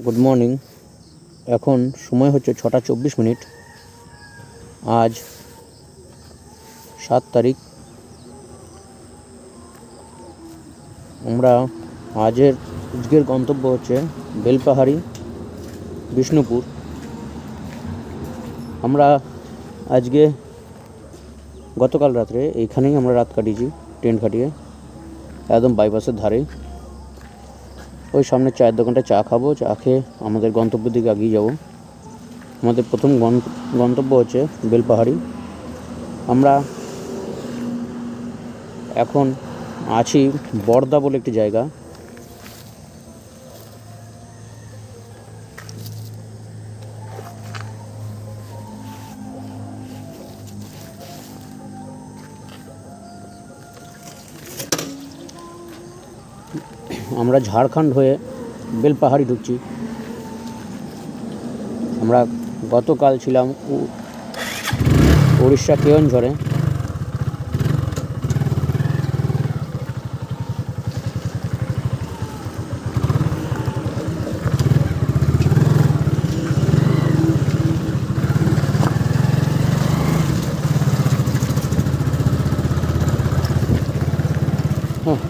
Good morning. এখন সময় হচ্ছে 6টা 24 মিনিট। আজ 7 তারিখ। আমরা আজকের গন্তব্য হচ্ছে বেলপাহাড়ি, বিষ্ণুপুর। আমরা আজকে গতকাল রাত্রে এইখানেই আমরা রাত কাটিয়েছি, টেন্ট খাটিয়ে, একদম বাইপাসের ধারে। ওই সামনে চায়ের দোকানটায় চা খাবো, চা খেয়ে আমাদের গন্তব্যের দিকে এগিয়ে যাব। আমাদের প্রথম গন্তব্য হচ্ছে বেলপাহাড়ি। আমরা এখন আছি বর্দা বলে একটি জায়গা। আমরা ঝাড়খণ্ড হয়ে বেলপাহাড়ি ঢুকছি। আমরা গতকাল ছিলাম উড়িষ্যা কেওনঝড়ে।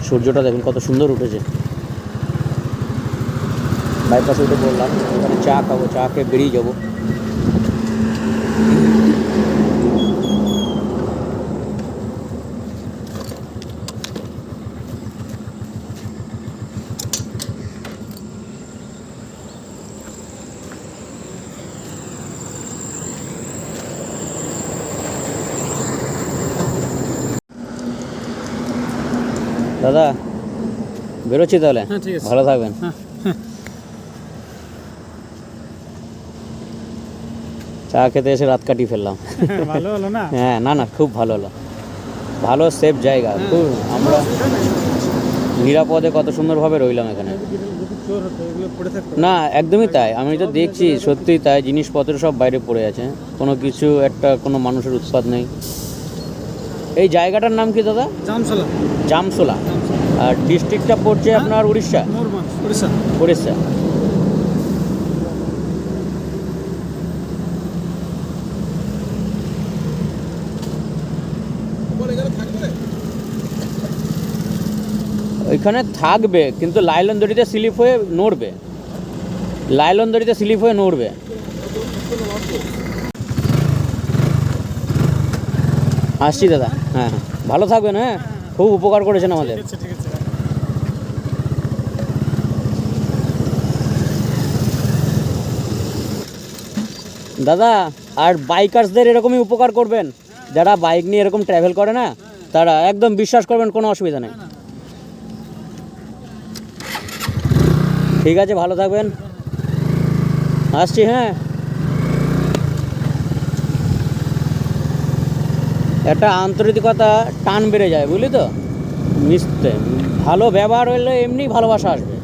সূর্যটা দেখুন কত সুন্দর উঠেছে। বাইপাসে উঠে বললাম ওখানে চা খাবো, চা খেয়ে বেরিয়ে যাবো। দাদা বেরোচ্ছি তাহলে, ভালো থাকবেন। চা খেতে এসে রাত কাটিয়ে ফেললাম। ভালো হলো না? হ্যাঁ, না খুব ভালো হলো, ভালো সেফ জায়গা। খুব আমরা নিরাপদে কত সুন্দরভাবে রইলাম এখানে। না একদমই তাই, আমি তো দেখছি সত্যিই তাই। জিনিসপত্র সব বাইরে পড়ে আছে, কোনো মানুষের উৎপাত নেই। এই জায়গাটার নাম কি দাদা? জামসোলা। আর ডিস্ট্রিক্টটা পড়ছে আপনার উড়িষ্যা। উড়িষ্যা। ওইখানে থাকবে কিন্তু লাইলন দড়িতে স্লিপ হয়ে নড়বে। আসছি দাদা। হ্যাঁ, ভালো থাকবেন। হ্যাঁ, খুব উপকার করেছেন আমাদের। দাদা আর বাইকার্সদের এরকমই উপকার করবেন, যারা বাইক নিয়ে এরকম ট্রাভেল করে না, তারা একদম বিশ্বাস করবেন, কোনো অসুবিধা নেই। ঠিক আছে, ভালো থাকবেন। আসছি। হ্যাঁ, একটা আন্তরিকতা টান বেড়ে যায়, বুঝলি তো। মিশতে ভালো ব্যবহার হলে এমনি ভালোবাসা আসবে।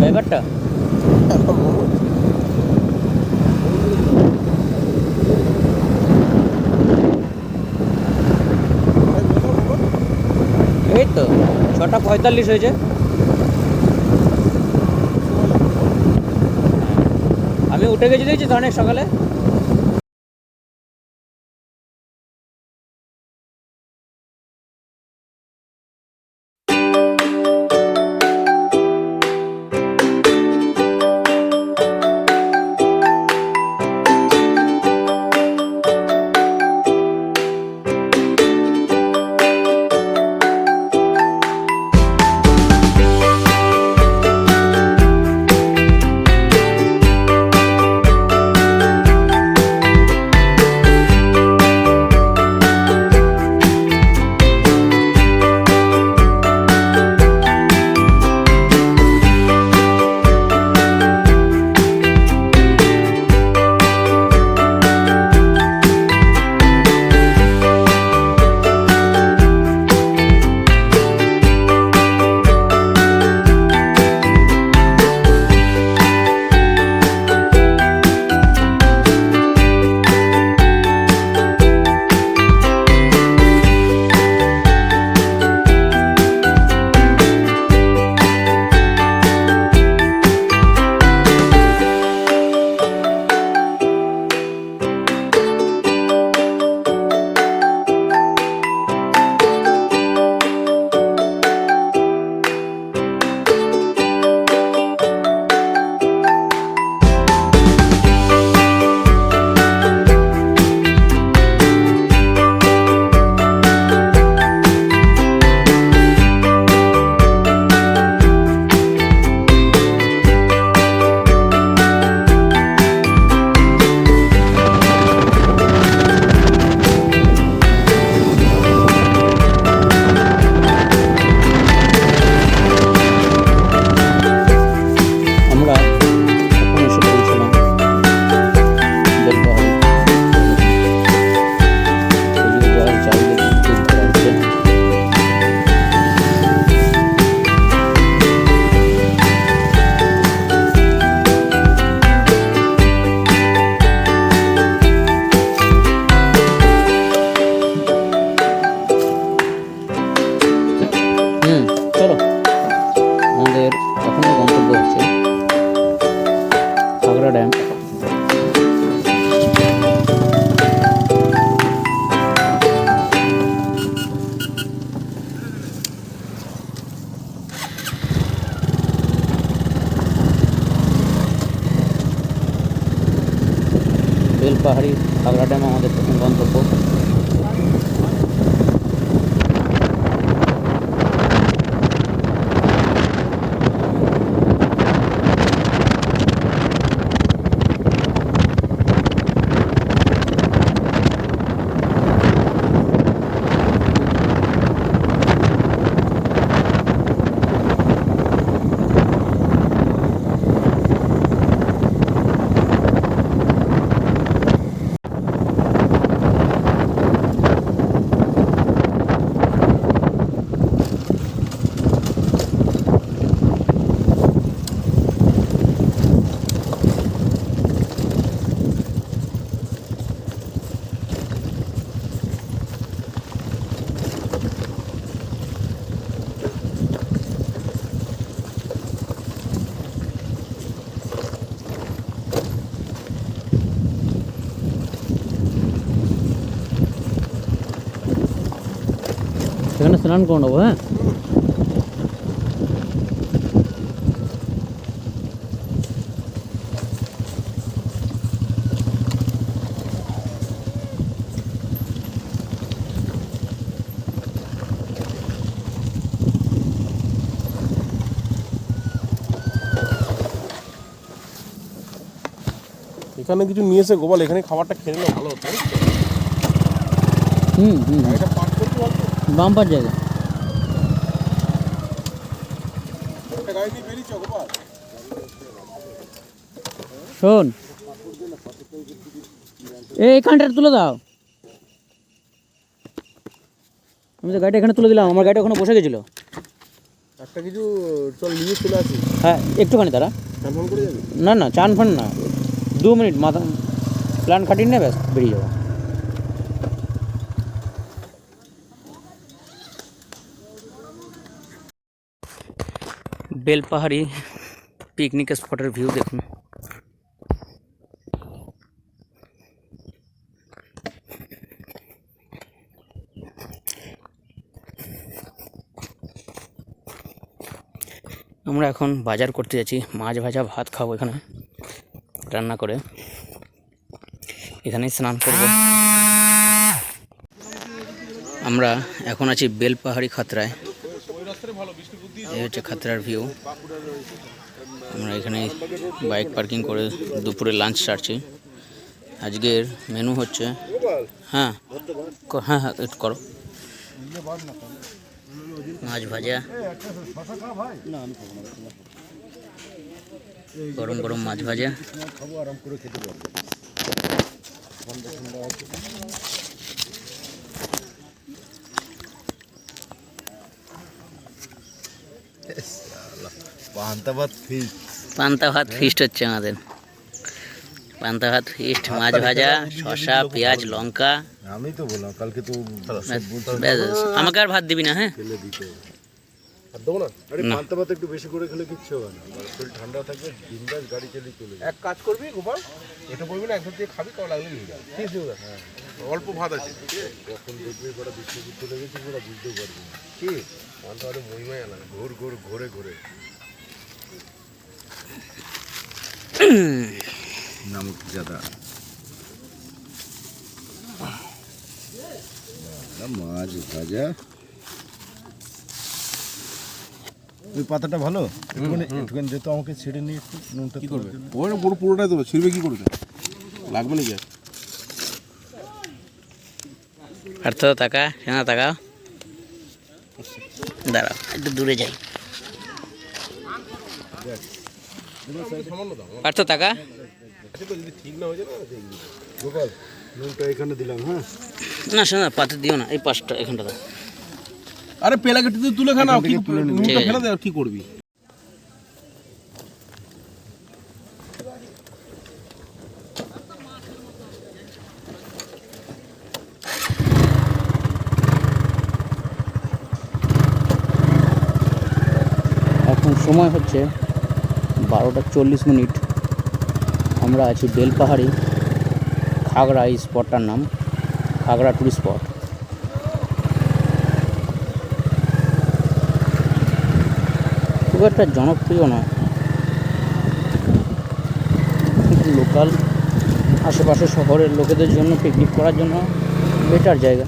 ব্যাপারটা এই তো 6:45 হয়েছে। আমি উঠে গেছি, দেখছি তো অনেক সকালে। বেলপাহাড়ি খাগড়া ড্যাম আমাদের প্রথম গন্তব্য। এখানে স্নান করে নেবো। হ্যাঁ, এখানে কিছু নিয়েছে গোপাল, এখানে খাবারটা খেয়ে নিলে ভালো হতো। এটা পার্ক করতে বলতো বাম্পার জায়গা। একটা গাড়ি নিয়ে বেরিয়েছ গোপাল। শোন, এইখানটা তুলে দাও। আমি তো গাড়িটা এখানে তুলে দিলাম, আমার গাড়িটা ওখানে বসে গেছিল। একটা কিছু চল নিয়ে চলে আসি। হ্যাঁ, একটুখানি তারা। ফোন করে যাবে? না না, চান ফান না, 2 মিনিট মাথা প্ল্যান খাটিয়ে নেবে, বেরিয়ে যাবো। বেলপাহাড়ি পিকনিক স্পটের ভিউ দেখুন। আমরা এখন বাজার করতে যাচ্ছি, মাছ ভাজা ভাত খাবো এখানে রান্না করে, এখানেই স্নান করব। আমরা এখন আছি বেলপাহাড়ি খাতড়ায়। এই হচ্ছে খাতড়ার ভিউ। আমরা এখানে বাইক পার্কিং করে দুপুরে লাঞ্চ সারছি। আজকের মেনু হচ্ছে, হ্যাঁ হ্যাঁ হ্যাঁ একটু করো, মাছ ভাজা, গরম গরম মাছ ভাজা, পান্তা ভাত ফিস্ট হচ্ছে আমাদের। পান্তা ভাত ফিস্ট, মাছ ভাজা, শসা, পেঁয়াজ, লঙ্কা। আমি তো বললাম কালকে তো আমাকে আর ভাত দিবি না? হ্যাঁ, আর দেবো না। আরে পান্তা ভাত একটু বেশি করে খেলে কিচ্ছু হবে না, শরীর ঠান্ডা থাকবে, বিন্দাস গাড়ি চালিয়ে চলে যাবে। এক কাজ করবি গোপাল, এটা বলবি না, একদম দিয়ে খাবি, কাউ লাগলে নিয়ে যাবে। ঠিক আছে? হ্যাঁ, অল্প ভাত আছে। কখন দেখবি ওরা বিস্কুট চলে গেছে, ওরা বুঝতেও পারবি না। কি পান্তা ভাতের মহিমাই আলাদা, ঘোরে ঘোরে নামক জাদা মাছ ভাজা। ওই পাতাটা ভালো, একটুখানি যেত আমাকে ছেড়ে নিয়ে একটু নুনটা। কি করবে? ওই পুরোটাই দেবো, ছিড়বে কি করবে? লাগবে নাকি? আর তো টাকা সেনা টাকা, দাঁড়াও একটু দূরে যাই। আর তো টাকা যদি ঠিক না হয়ে যাবে গোপাল, নুনটা এখানে দিলাম। হ্যাঁ না শোনা, পাতে দিও না, এই পাঁচটা এখানটা দাও। আরে পেলা কেটে তুলে খা না, কি নুনটা ফেলে দে, আর কি করবি? এখন সময় হচ্ছে 12:40। আমরা আছি বেলপাহাড়ি খাগড়া, এই স্পটটার নাম খাগড়া টুরিস্ট স্পট। খুব একটা জনপ্রিয় নয়, কিন্তু লোকাল আশেপাশে শহরের লোকেদের জন্য পিকনিক করার জন্য বেটার জায়গা।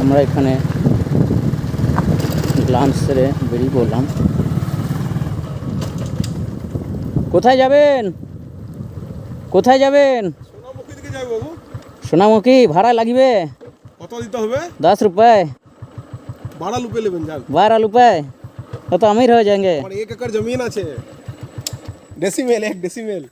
আমরা এখানে লাঞ্চ সেরে বেরিয়ে পড়লাম। কোথায় যাবেন? কোথায় যাবেন? সোনামুখী দিকে যাবে বাবু। সোনামুখী ভাড়া লাগবে কত দিতে হবে? 10 रुपये। 12 रुपए लेबन जान। 12 रुपये तो अमीर हो जाएंगे। और 1 एकड़ जमीन আছে। Decimal 1 decimal.